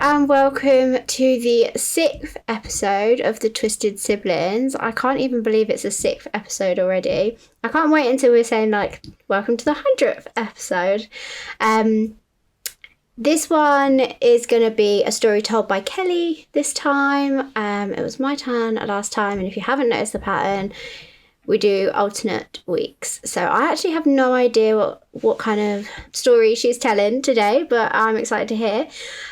and welcome to the 6th episode of the Twisted Siblings. I can't even believe it's the 6th episode already. I can't wait until we're saying, like, welcome to the 100th episode. This one is going to be a story told by Kelly this time. It was my turn last time, and if you haven't noticed the pattern, we do alternate weeks. So I actually have no idea what kind of story she's telling today, but I'm excited to hear.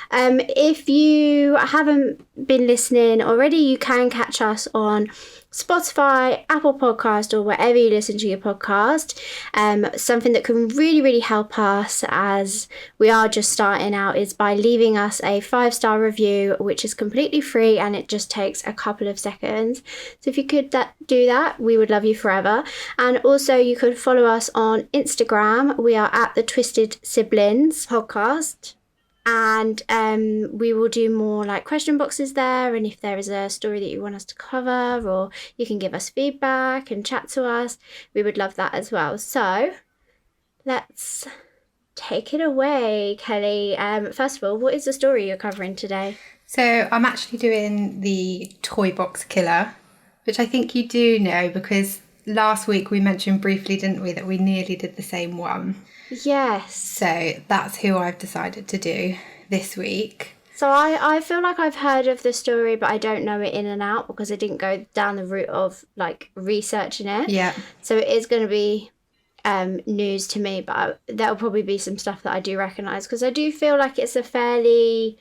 If you haven't been listening already, you can catch us on Spotify, Apple Podcast, or wherever you listen to your podcast. Something that can really, really help us as we are just starting out is by leaving us a 5-star review, which is completely free and it just takes a couple of seconds. So if you could do that, we would love you forever. And also you could follow us on Instagram. We are at the Twisted Siblings podcast. And we will do more like question boxes there, and if there is a story that you want us to cover, or you can give us feedback and chat to us, we would love that as well. So let's take it away, Kelly. First of all, what is the story you're covering today? So I'm actually doing the Toy Box Killer, which I think you do know because last week we mentioned briefly, didn't we, that we nearly did the same one. Yes. So that's who I've decided to do this week. So I feel like I've heard of the story, but I don't know it in and out because I didn't go down the route of like researching it. Yeah. So it is going to be news to me, but there'll probably be some stuff that I do recognise because I do feel like it's a fairly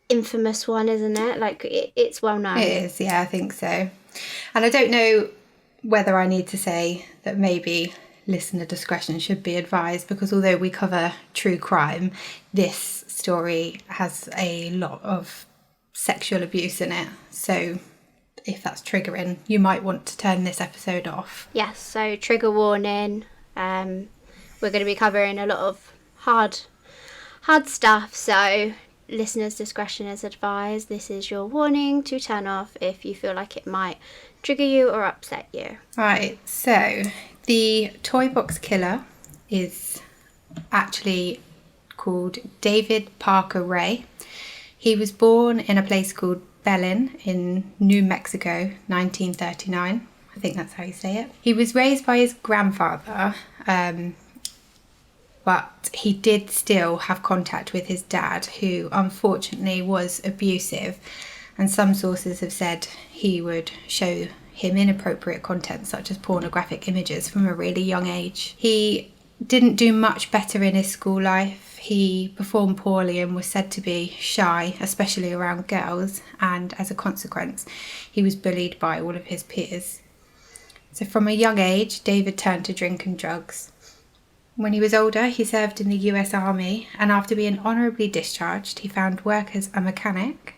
infamous one, isn't it? Like it's well known. It is, yeah, I think so. And I don't know whether I need to say that maybe listener discretion should be advised because although we cover true crime, this story has a lot of sexual abuse in it. So if that's triggering, you might want to turn this episode off. Yes, so trigger warning. We're going to be covering a lot of hard stuff, so listeners' discretion is advised. This is your warning to turn off if you feel like it might trigger you or upset you. Right, so the Toy Box Killer is actually called David Parker Ray. He was born in a place called Belen in New Mexico, 1939. I think that's how you say it. He was raised by his grandfather, but he did still have contact with his dad, who unfortunately was abusive. And some sources have said he would show him inappropriate content such as pornographic images from a really young age. He didn't do much better in his school life. He performed poorly and was said to be shy, especially around girls, and as a consequence, he was bullied by all of his peers. So from a young age, David turned to drink and drugs. When he was older, he served in the US Army, and after being honourably discharged, he found work as a mechanic.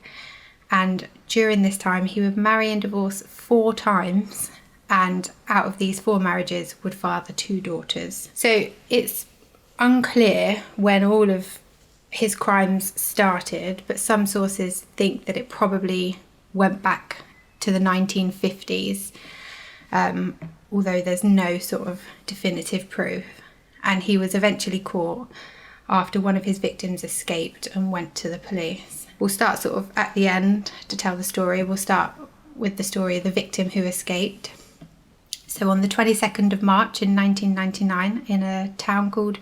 And during this time, he would marry and divorce 4 times. And out of these 4 marriages would father 2 daughters. So it's unclear when all of his crimes started, but some sources think that it probably went back to the 1950s, although there's no sort of definitive proof. And he was eventually caught after one of his victims escaped and went to the police. We'll start sort of at the end to tell the story. We'll start with the story of the victim who escaped. So on the 22nd of March in 1999 in a town called,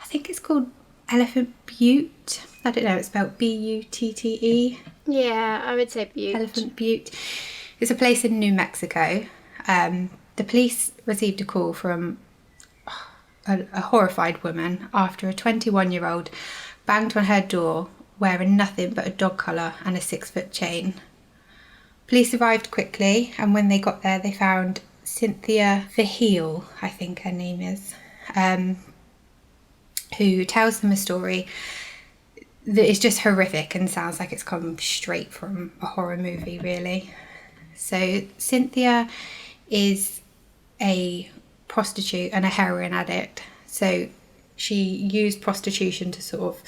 I think it's called Elephant Butte. I don't know, it's spelled B-U-T-T-E. Yeah, I would say Butte. Elephant Butte. It's a place in New Mexico. The police received a call from a horrified woman after a 21-year-old banged on her door wearing nothing but a dog collar and a 6-foot chain. Police arrived quickly, and when they got there, they found Cynthia Verheul, I think her name is, who tells them a story that is just horrific and sounds like it's come straight from a horror movie, really. So Cynthia is a prostitute and a heroin addict. So she used prostitution to sort of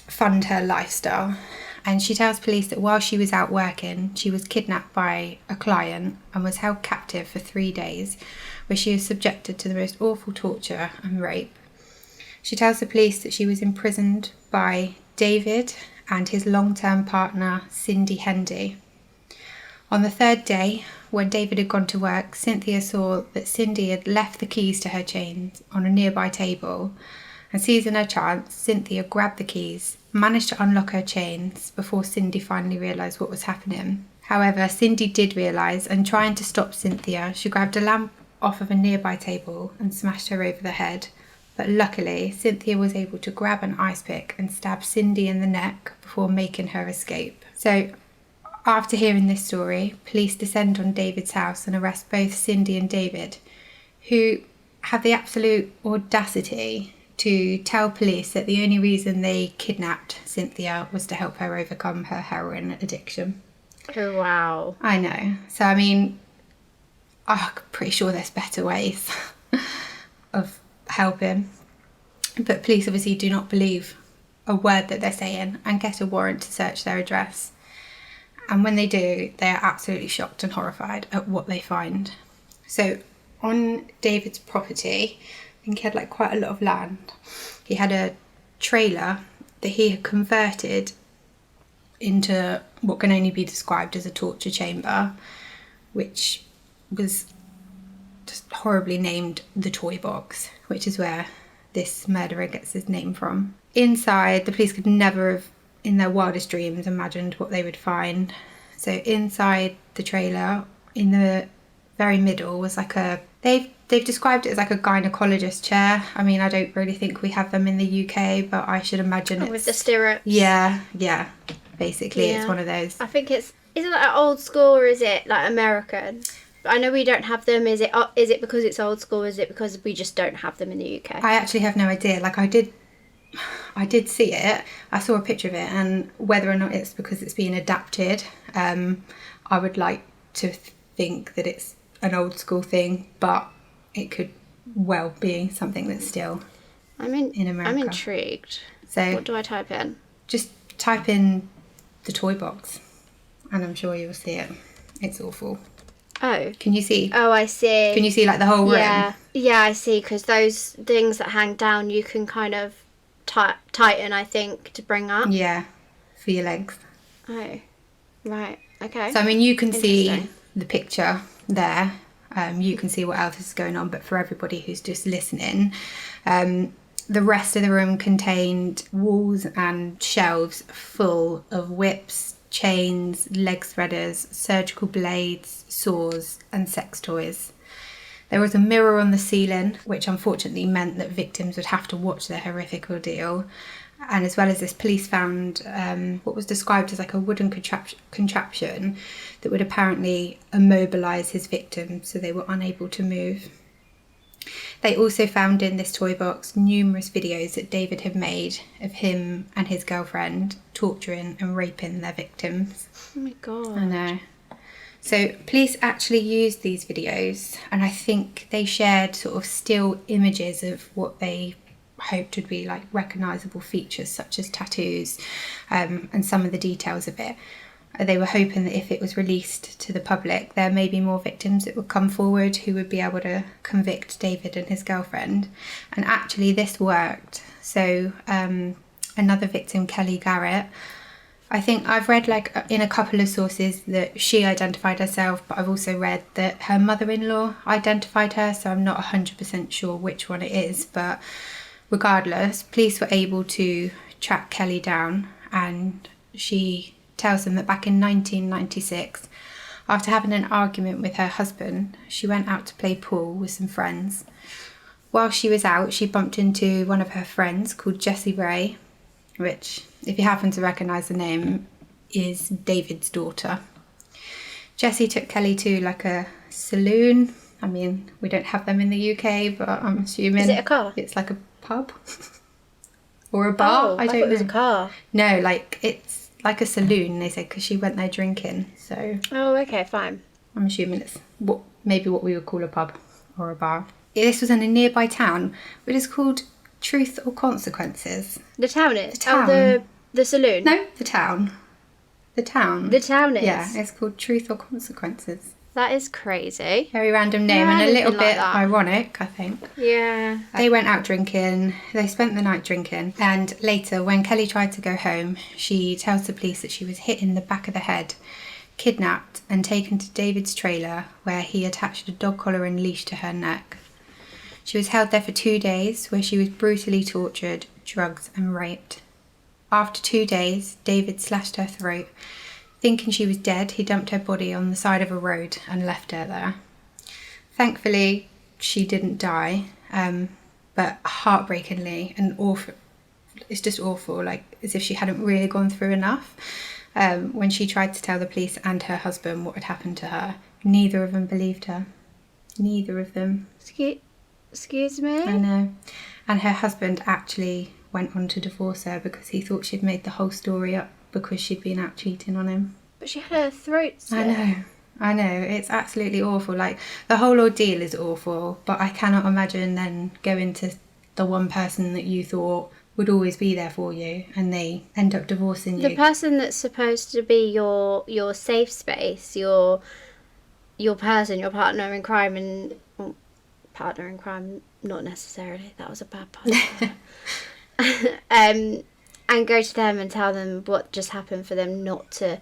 fund her lifestyle. And she tells police that while she was out working, she was kidnapped by a client and was held captive for 3 days, where she was subjected to the most awful torture and rape. She tells the police that she was imprisoned by David and his long-term partner, Cindy Hendy. On the third day, when David had gone to work, Cynthia saw that Cindy had left the keys to her chains on a nearby table, and seizing her chance, Cynthia grabbed the keys, managed to unlock her chains before Cindy finally realised what was happening. However, Cindy did realise, and trying to stop Cynthia, she grabbed a lamp off of a nearby table and smashed her over the head. But luckily, Cynthia was able to grab an ice pick and stab Cindy in the neck before making her escape. So, after hearing this story, police descend on David's house and arrest both Cindy and David, who have the absolute audacity to tell police that the only reason they kidnapped Cynthia was to help her overcome her heroin addiction. Oh, wow. I know. So, I mean, I'm pretty sure there's better ways of helping. But police obviously do not believe a word that they're saying and get a warrant to search their address. And when they do, they are absolutely shocked and horrified at what they find. So, on David's property, I think he had quite a lot of land. He had a trailer that he had converted into what can only be described as a torture chamber, which was just horribly named the toy box, which is where this murderer gets his name from. Inside, the police could never have, in their wildest dreams, imagined what they would find. So inside the trailer, in the very middle, was they've described it as a gynecologist chair. I mean, I don't really think we have them in the UK, but I should imagine it's... With the stirrups. Yeah. Basically, it's one of those. I think is it old school or is it American? I know we don't have them. Is it because it's old school? Or is it because we just don't have them in the UK? I actually have no idea. I did see it. I saw a picture of it, and whether or not it's because it's being adapted, I would like to think that it's an old school thing, but it could well be something that's still in America. I'm intrigued. So what do I type in? Just type in the toy box, and I'm sure you'll see it. It's awful. Oh. Can you see? Oh, I see. Can you see the whole room? Yeah, I see. Because those things that hang down, you can kind of tighten, I think, to bring up. Yeah, for your legs. Oh, right. Okay. So I mean, you can see the picture there. You can see what else is going on, but for everybody who's just listening, the rest of the room contained walls and shelves full of whips, chains, leg spreaders, surgical blades, saws, and sex toys. There was a mirror on the ceiling, which unfortunately meant that victims would have to watch their horrific ordeal. And as well as this, police found what was described as a wooden contraption that would apparently immobilise his victims so they were unable to move. They also found in this toy box numerous videos that David had made of him and his girlfriend torturing and raping their victims. Oh my God. I know. So police actually used these videos, and I think they shared sort of still images of what they hoped would be recognisable features such as tattoos, and some of the details of it. They were hoping that if it was released to the public, there may be more victims that would come forward who would be able to convict David and his girlfriend. And actually this worked. So another victim, Kelly Garrett, I think I've read in a couple of sources that she identified herself, but I've also read that her mother-in-law identified her, so I'm not 100% sure which one it is. But regardless, police were able to track Kelly down, and she tells them that back in 1996, after having an argument with her husband, she went out to play pool with some friends. While she was out, she bumped into one of her friends called Jessie Ray, which, if you happen to recognise the name, is David's daughter. Jessie took Kelly to a saloon. I mean, we don't have them in the UK, but I'm assuming... Is it a car? It's a pub or a bar. Oh, I don't thought know. it was a car. No, it's a saloon, they said, because she went there drinking. So Oh, okay, fine. I'm assuming it's maybe what we would call a pub or a bar. This was in a nearby town, which is called Truth or Consequences. The town is? The town. Oh, the saloon? No, the town. The town. The town is? Yeah, it's called Truth or Consequences. That is crazy. Very random name Never and a heard little anything like bit that. ironic, I think. Yeah. They went out drinking, they spent the night drinking, and later when Kelly tried to go home, she tells the police that she was hit in the back of the head, kidnapped and taken to David's trailer where he attached a dog collar and leash to her neck. She was held there for 2 days where she was brutally tortured, drugged and raped. After 2 days, David slashed her throat. Thinking she was dead, he dumped her body on the side of a road and left her there. Thankfully, she didn't die, but heartbreakingly and awful. It's just awful, like as if she hadn't really gone through enough. When she tried to tell the police and her husband what had happened to her, neither of them believed her. Neither of them. Excuse me? I know. And her husband actually went on to divorce her because he thought she'd made the whole story up because she'd been out cheating on him. But she had her throat slit. I know, it's absolutely awful. Like, the whole ordeal is awful, but I cannot imagine then going to the one person that you thought would always be there for you and they end up divorcing you. The person that's supposed to be your safe space, your person, your partner in crime, and well, partner in crime, not necessarily. That was a bad part. And go to them and tell them what just happened for them not to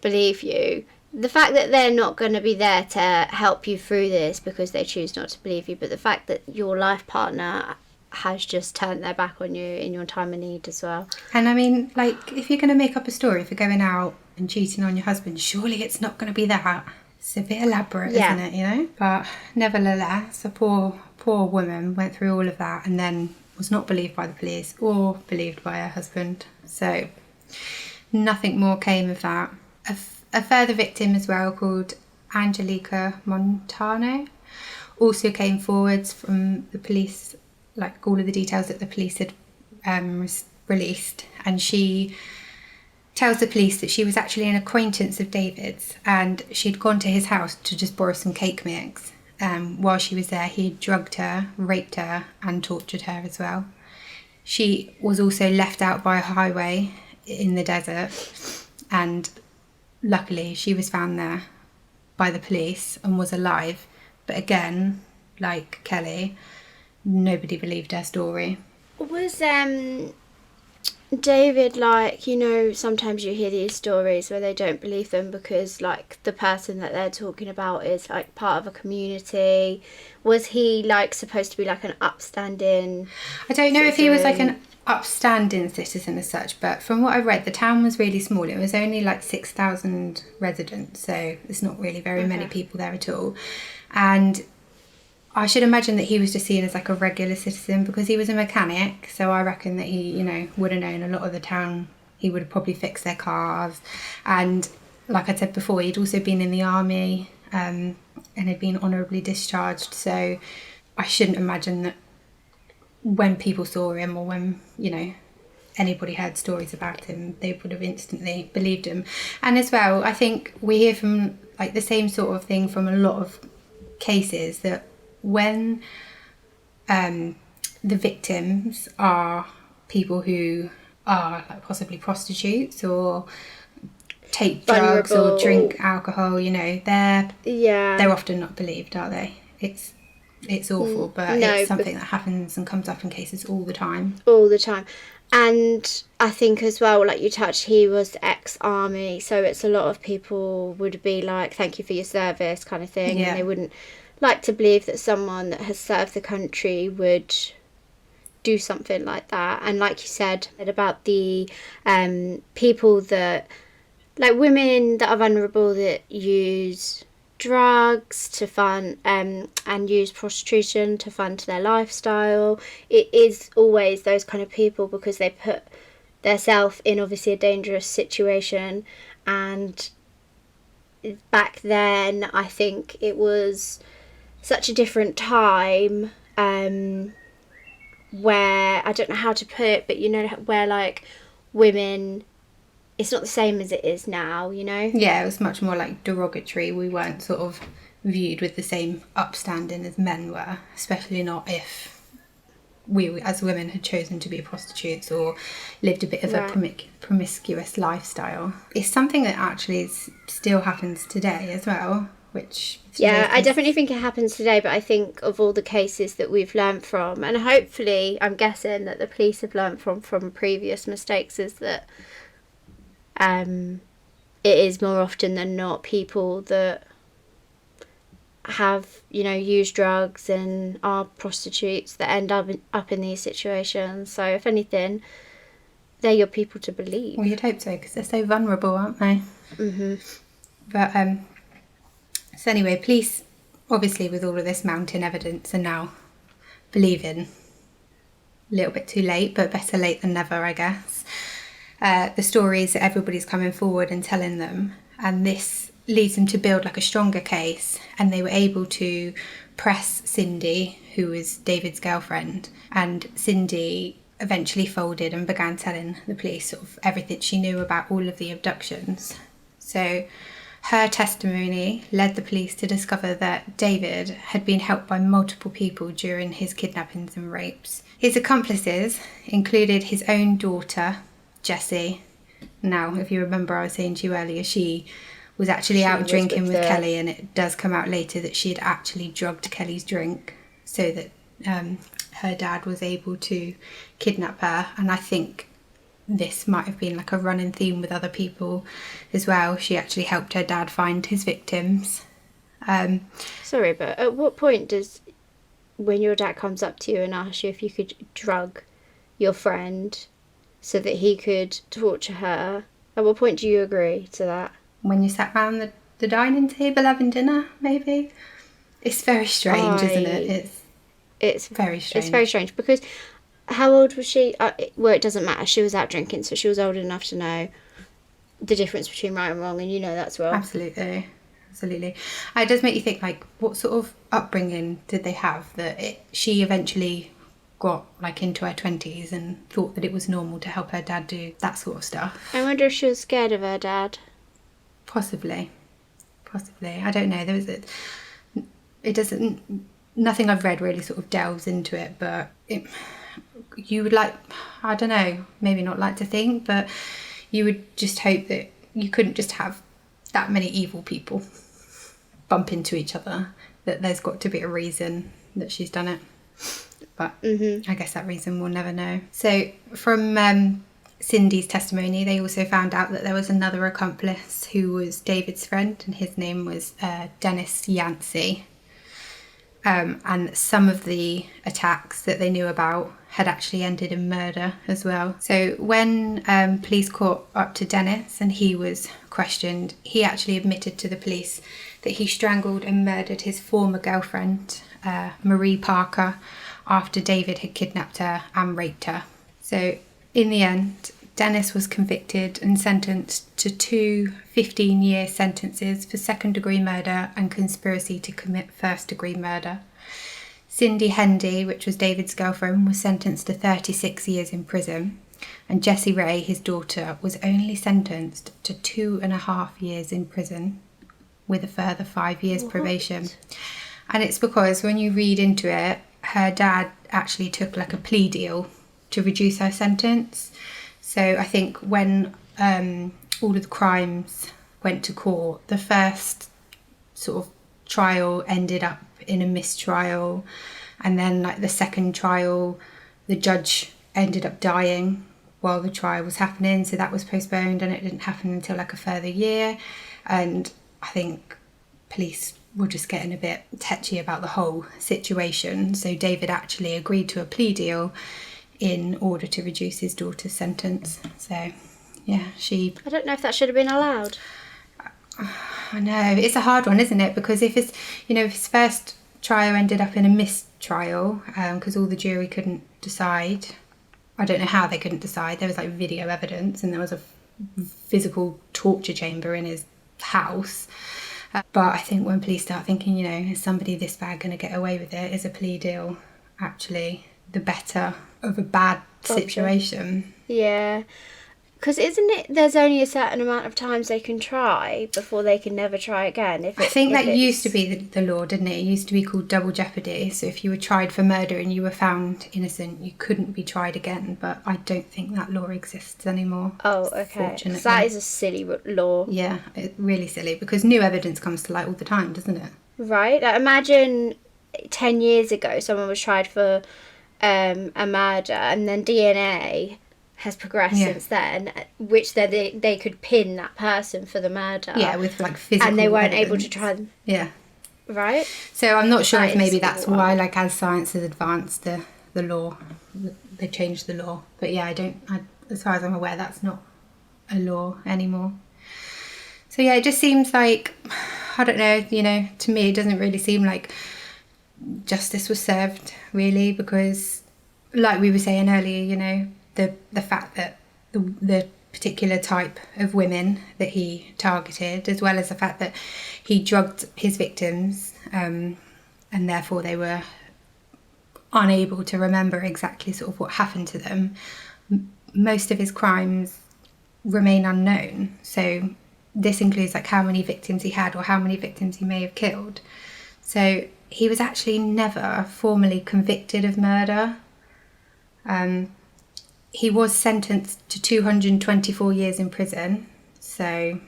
believe you. The fact that they're not going to be there to help you through this because they choose not to believe you, but the fact that your life partner has just turned their back on you in your time of need as well. And I mean, like, if you're going to make up a story for going out and cheating on your husband, surely it's not going to be that. It's a bit elaborate, isn't it, you know? But nevertheless, a poor woman went through all of that and then was not believed by the police or believed by her husband. So nothing more came of that. A further victim as well, called Angelica Montano, also came forwards from the police, like all of the details that the police had released. And she tells the police that she was actually an acquaintance of David's and she'd gone to his house to just borrow some cake mix. While she was there, he drugged her, raped her and tortured her as well. She was also left out by a highway in the desert, and luckily she was found there by the police and was alive. But again, like Kelly, nobody believed her story. Was David, like, you know, sometimes you hear these stories where they don't believe them because, like, the person that they're talking about is, like, part of a community. Was he, like, supposed to be, like, an upstanding I don't know citizen? if he was, like, an upstanding citizen as such, but from what I read, the town was really small. It was only, like, 6,000 residents, so there's not really very many people there at all. And I should imagine that he was just seen as like a regular citizen because he was a mechanic. So I reckon that he, you know, would have known a lot of the town. He would have probably fixed their cars. And like I said before, he'd also been in the army and had been honourably discharged. So I shouldn't imagine that when people saw him or when, you know, anybody heard stories about him, they would have instantly believed him. And as well, I think we hear from like the same sort of thing from a lot of cases that when the victims are people who are like possibly prostitutes or take drugs or drink alcohol, you know, they're often not believed, are they? It's awful, but it's something that happens and comes up in cases all the time. And I think as well, like you touched, he was ex-army, so it's a lot of people would be like, thank you for your service kind of thing, and they wouldn't like to believe that someone that has served the country would do something like that. And like you said about the people that, like women that are vulnerable that use drugs to fund and use prostitution to fund their lifestyle, it is always those kind of people because they put themselves in obviously a dangerous situation. And back then I think it was such a different time where, I don't know how to put it, but you know, where like women, it's not the same as it is now, you know? Yeah, it was much more like derogatory. We weren't sort of viewed with the same upstanding as men were, especially not if we as women had chosen to be prostitutes or lived a bit of a promiscuous lifestyle. It's something that actually still happens today as well, which... Yeah, I definitely think it happens today, but I think of all the cases that we've learned from, and hopefully I'm guessing that the police have learned from previous mistakes, is that it is more often than not people that have, you know, used drugs and are prostitutes that end up in these situations. So if anything, they're your people to believe. Well, you'd hope so, because they're so vulnerable, aren't they? Mm-hmm. But so anyway, police, obviously with all of this mounting evidence, are now believing, a little bit too late, but better late than never, I guess, the stories that everybody's coming forward and telling them. And this leads them to build like a stronger case, and they were able to press Cindy, who was David's girlfriend, and Cindy eventually folded and began telling the police sort of everything she knew about all of the abductions. So her testimony led the police to discover that David had been helped by multiple people during his kidnappings and rapes. His accomplices included his own daughter, Jessie. Now, if you remember, I was saying to you earlier, she was actually out drinking with Kelly, and it does come out later that she had actually drugged Kelly's drink so that her dad was able to kidnap her. And I think this might have been like a running theme with other people as well. She actually helped her dad find his victims. Sorry, but at what point does, when your dad comes up to you and asks you if you could drug your friend so that he could torture her, at what point do you agree to that? When you sat round the dining table having dinner, maybe? It's very strange, isn't it? It's very strange. It's very strange, because how old was she? Well, it doesn't matter. She was out drinking, so she was old enough to know the difference between right and wrong, and you know that's well. Absolutely. It does make you think, like, what sort of upbringing did they have that she eventually got like into her 20s and thought that it was normal to help her dad do that sort of stuff. I wonder if she was scared of her dad. Possibly. I don't know. Nothing I've read really sort of delves into it, but you would like, I don't know, maybe not like to think, but you would just hope that you couldn't just have that many evil people bump into each other, that there's got to be a reason that she's done it. But I guess that reason we'll never know. So from Cindy's testimony, they also found out that there was another accomplice who was David's friend, and his name was Dennis Yancey. And some of the attacks that they knew about had actually ended in murder as well. So when police caught up to Dennis and he was questioned, he actually admitted to the police that he strangled and murdered his former girlfriend, Marie Parker, after David had kidnapped her and raped her. So in the end, Dennis was convicted and sentenced to 2 15-year sentences for second-degree murder and conspiracy to commit first-degree murder. Cindy Hendy, which was David's girlfriend, was sentenced to 36 years in prison, and Jessie Ray, his daughter, was only sentenced to 2.5 years in prison with a further 5 years probation. And it's because when you read into it, her dad actually took like a plea deal to reduce her sentence. So I think when all of the crimes went to court, the first sort of trial ended up in a mistrial, and then like the second trial, the judge ended up dying while the trial was happening, so that was postponed and it didn't happen until like a further year. And I think police were just getting a bit tetchy about the whole situation, so David actually agreed to a plea deal in order to reduce his daughter's sentence. So yeah, I don't know if that should have been allowed. I know, it's a hard one, isn't it? Because if it's, you know, if his first trial ended up in a mistrial, because all the jury couldn't decide. I don't know how they couldn't decide. There was like video evidence and there was a physical torture chamber in his house. But I think when police start thinking, you know, is somebody this bad going to get away with it? Is a plea deal actually the better of a bad situation? Yeah. Because isn't it, there's only a certain amount of times they can try before they can never try again? I think that used to be the law, didn't it? It used to be called double jeopardy. So if you were tried for murder and you were found innocent, you couldn't be tried again. But I don't think that law exists anymore. Oh, okay. So that is a silly law. Yeah, it's really silly because new evidence comes to light all the time, doesn't it? Right. Like, imagine 10 years ago someone was tried for a murder and then DNA has progressed since then, which they could pin that person for the murder. Yeah, with like physical and they weren't evidence. able to try them. Yeah. Right? So I'm not sure if maybe that's why, like, as science has advanced, the law, they changed the law. But yeah, as far as I'm aware, that's not a law anymore. So yeah, it just seems like, I don't know, to me it doesn't really seem like justice was served, really, because like we were saying earlier, the fact that the particular type of women that he targeted, as well as the fact that he drugged his victims, and therefore they were unable to remember exactly sort of what happened to them. Most of his crimes remain unknown. So this includes like how many victims he had or how many victims he may have killed. So he was actually never formally convicted of murder. He was sentenced to 224 years in prison. So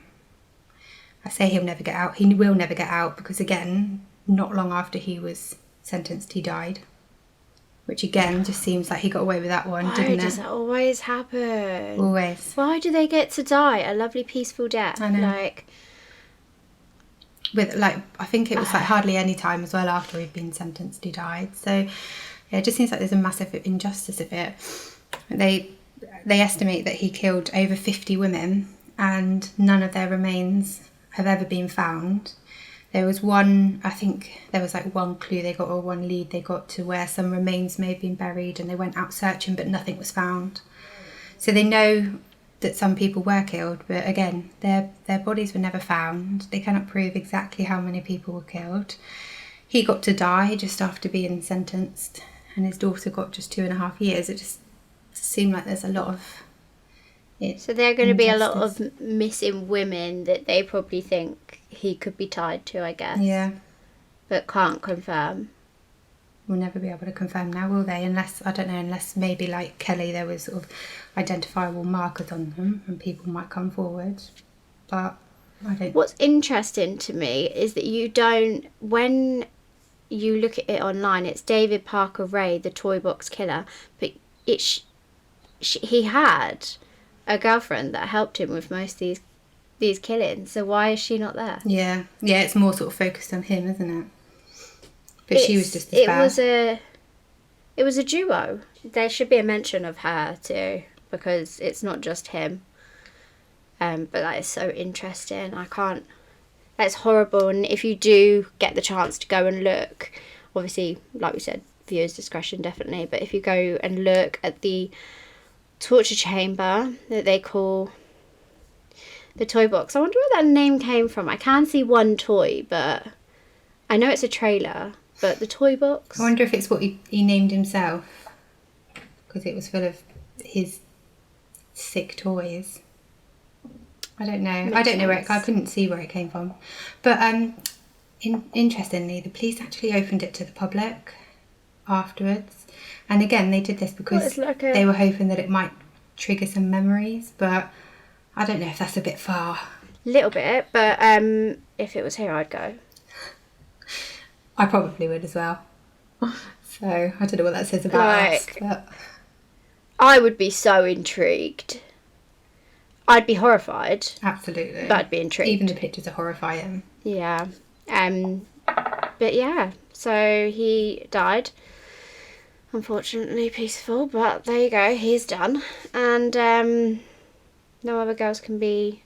I say he'll never get out. He will never get out because, again, not long after he was sentenced, he died. Which, again, just seems like he got away with that one, didn't it? Why does that always happen? Always. Why do they get to die a lovely, peaceful death? I know. I think it was like hardly any time as well after he'd been sentenced, he died. So, yeah, it just seems like there's a massive injustice of it. They estimate that he killed over 50 women and none of their remains have ever been found. There was one clue they got, or one lead they got, to where some remains may have been buried, and they went out searching but nothing was found. So they know that some people were killed, but again, their bodies were never found. They cannot prove exactly how many people were killed. He got to die just after being sentenced, and his daughter got just 2.5 years. It just seemed like there's a lot of So there are going to be a lot of missing women that they probably think he could be tied to, I guess. Yeah. But can't confirm. We'll never be able to confirm now, will they? Unless maybe like Kelly, there was sort of identifiable markers on them and people might come forward. But I don't... What's interesting to me is that when you look at it online, it's David Parker Ray, the toy box killer, but he had a girlfriend that helped him with most of these killings, so why is she not there? Yeah, it's more sort of focused on him, isn't it? But she was just as bad. It was a duo. There should be a mention of her too, because it's not just him. But that is so interesting. That's horrible. And if you do get the chance to go and look, obviously, like we said, viewers' discretion definitely. But if you go and look at the torture chamber that they call the toy box, I wonder where that name came from. I can see one toy, but I know it's a trailer. But the toy box, I wonder if it's what he named himself, because it was full of his sick toys. I don't know. I don't know where I couldn't see where it came from. But interestingly, the police actually opened it to the public afterwards. And again, they did this because they were hoping that it might trigger some memories. But I don't know if that's a bit far. Little bit, but if it was here, I'd go. I probably would as well. So I don't know what that says about us. But I would be so intrigued. I'd be horrified. Absolutely. But I'd be intrigued. Even the pictures are horrifying. Yeah. But yeah, so he died. Unfortunately peaceful, but there you go, he's done. And no other girls can be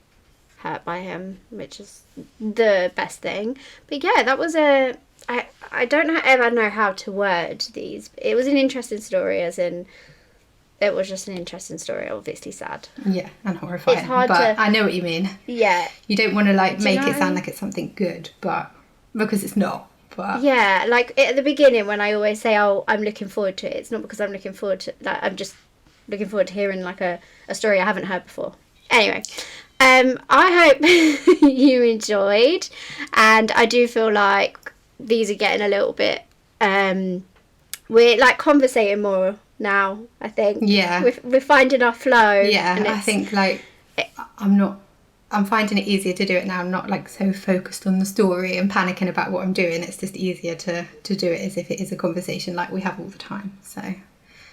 hurt by him, which is the best thing. But yeah, that was I don't ever know how to word these. It was an interesting story, as in it was just an interesting story, obviously sad. Yeah, and horrifying. It's hard but I know what you mean. Yeah. You don't want to make it sound like it's something good, but because it's not. But yeah, like at the beginning when I always say, "Oh, I'm looking forward to it," it's not because I'm looking forward to that. I'm just looking forward to hearing like a story I haven't heard before. Anyway, I hope you enjoyed, and I do feel like these are getting a little bit, we're like conversating more now, I think. Yeah. We're finding our flow. Yeah, and I think like I'm finding it easier to do it now. I'm not like so focused on the story and panicking about what I'm doing. It's just easier to do it as if it is a conversation like we have all the time. So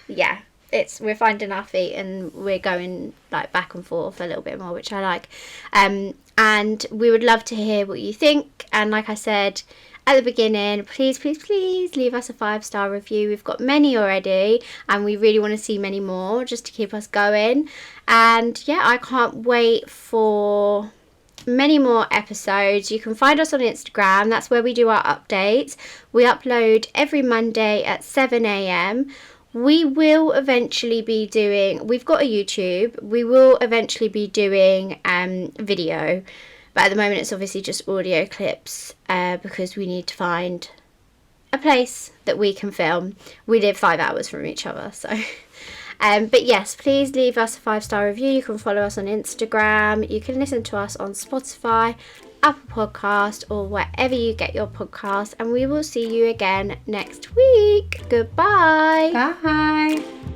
yeah, we're finding our feet and we're going like back and forth a little bit more, which I like. And we would love to hear what you think. And like I said at the beginning, please leave us a 5-star review. We've got many already and we really want to see many more just to keep us going. And yeah, I can't wait for many more episodes. You can find us on Instagram. That's where we do our updates. We upload every Monday at 7 a.m. We will eventually be doing, we've got a YouTube, we will eventually be doing video. But at the moment it's obviously just audio clips because we need to find a place that we can film. We live 5 hours from each other, so. But yes, please leave us a 5-star review. You can follow us on Instagram. You can listen to us on Spotify, Apple Podcast, or wherever you get your podcast. And we will see you again next week. Goodbye. bye.